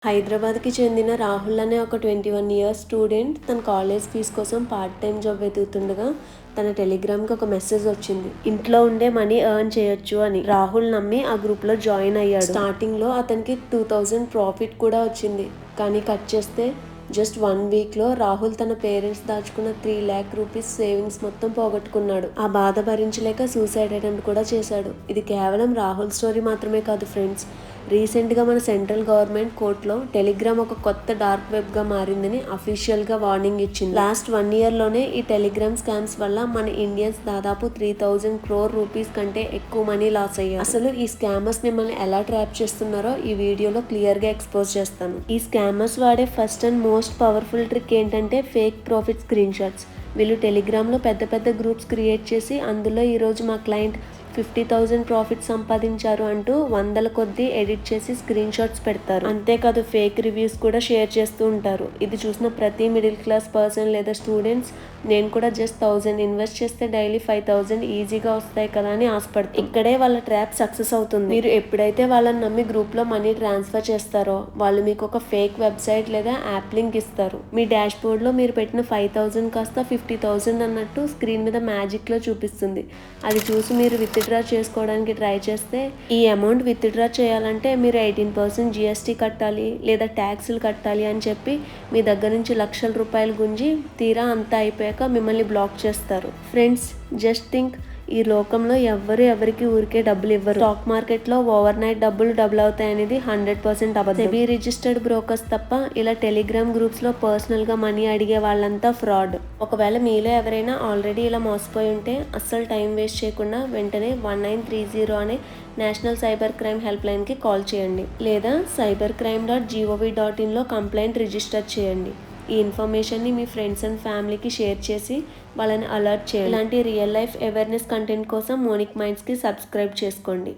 హైదరాబాద్‌కి చెందిన రాహుల్ అనే ఒక 21 ఇయర్స్ స్టూడెంట్ తన కాలేజ్ ఫీజు కోసం పార్ట్ టైమ్ జాబ్ వెతుకుతుండగా తన టెలిగ్రామ్‌కి ఒక మెసేజ్ వచ్చింది. ఇంట్లో ఉండే మనీ ఎర్న్ చేయొచ్చు అని. రాహుల్ నమ్మి ఆ గ్రూప్‌లో జాయిన్ అయ్యాడు. స్టార్టింగ్‌లో అతనికి 2000 ప్రాఫిట్ కూడా వచ్చింది. కానీ కట్ చేస్తే జస్ట్ 1 వీక్‌లో రాహుల్ తన పేరెంట్స్ దాచుకున్న 3 lakh రూపీస్ సేవింగ్స్ మొత్తం పోగొట్టుకున్నాడు. ఆ బాధ భరించలేక సూసైడ్ అటెంప్ట్ కూడా చేశాడు. ఇది కేవలం రాహుల్ స్టోరీ మాత్రమే కాదు ఫ్రెండ్స్. రీసెంట్గా మన సెంట్రల్ గవర్నమెంట్ కోర్టులో టెలిగ్రామ్ ఒక కొత్త డార్క్ వెబ్గా మారిందని అఫీషియల్గా వార్నింగ్ ఇచ్చింది. లాస్ట్ 1 yearలోనే ఈ టెలిగ్రామ్ స్కామ్స్ వల్ల మన ఇండియన్స్ దాదాపు 3000 crore రూపీస్ కంటే ఎక్కువ మనీ లాస్ అయ్యారు. అసలు ఈ స్కామర్స్ మిమ్మల్ని ఎలా ట్రాప్ చేస్తున్నారో ఈ వీడియోలో క్లియర్గా ఎక్స్పోజ్ చేస్తాను. ఈ స్కామర్స్ వాడే first and most powerful trick ఏంటంటే ఫేక్ ప్రాఫిట్ స్క్రీన్ షాట్స్. వీళ్ళు టెలిగ్రామ్లో పెద్ద పెద్ద గ్రూప్స్ క్రియేట్ చేసి అందులో ఈరోజు మా క్లయింట్ 50,000 ప్రాఫిట్ సంపాదించారు అంటూ వందల కొద్దీ ఎడిట్ చేసి స్క్రీన్ షాట్స్ పెడతారు. అంతేకాదు ఫేక్ రివ్యూస్ కూడా షేర్ చేస్తూ ఉంటారు. ఇది చూసిన ప్రతి మిడిల్ క్లాస్ పర్సన్ లేదా స్టూడెంట్స్ నేను కూడా జస్ట్ 1000 ఇన్వెస్ట్ చేస్తే డైలీ 5,000 ఈజీగా వస్తాయి కదా అని ఆశపడతారు. ఇక్కడే వాళ్ళ ట్రాప్ సక్సెస్ అవుతుంది. మీరు ఎప్పుడైతే వాళ్ళని నమ్మి గ్రూప్లో మనీ ట్రాన్స్ఫర్ చేస్తారో వాళ్ళు మీకు ఒక ఫేక్ వెబ్సైట్ లేదా యాప్ లింక్ ఇస్తారు. మీ డాష్ బోర్డ్లో మీరు పెట్టిన 5,000 కాస్త 50,000 అన్నట్టు స్క్రీన్ మీద మ్యాజిక్లో చూపిస్తుంది. అది చూసి మీరు విత్డ్రా చేసుకోవడానికి ట్రై చేస్తే ఈ అమౌంట్ విత్డ్రా చేయాలంటే మీరు 18% GST కట్టాలి లేదా ట్యాక్సులు కట్టాలి అని చెప్పి మీ దగ్గర నుంచి లక్షల రూపాయలు గుంజి తీరా అంతా అయిపోయాక మిమ్మల్ని బ్లాక్ చేస్తారు. ఫ్రెండ్స్ జస్ట్ థింక్, ఈ లోకంలో ఎవరికి ఊరికే డబ్బులు ఇవ్వరు. స్టాక్ మార్కెట్లో ఓవర్ నైట్ డబ్బులు డబుల్ అవుతాయి అనేది 100% అబద్ధం. సెబీ రిజిస్టర్డ్ బ్రోకర్స్ తప్ప ఇలా టెలిగ్రామ్ గ్రూప్స్లో పర్సనల్గా మనీ అడిగే వాళ్ళంతా ఫ్రాడ్. ఒకవేళ మీలో ఎవరైనా ఆల్రెడీ ఇలా మోసపోయి ఉంటే అస్సలు టైం వేస్ట్ చేయకుండా వెంటనే 1930 అనే నేషనల్ సైబర్ క్రైమ్ హెల్ప్ లైన్కి కాల్ చేయండి లేదా cybercrime.gov.inలో కంప్లైంట్ రిజిస్టర్ చేయండి. ఈ ఇన్ఫర్మేషన్ని మీ ఫ్రెండ్స్ అండ్ ఫ్యామిలీకి షేర్ చేసి వాళ్ళని అలర్ట్ చేయండి. ఇలాంటి రియల్ లైఫ్ అవేర్నెస్ కంటెంట్ కోసం మోనిక్ మైండ్స్కి సబ్స్క్రైబ్ చేసుకోండి.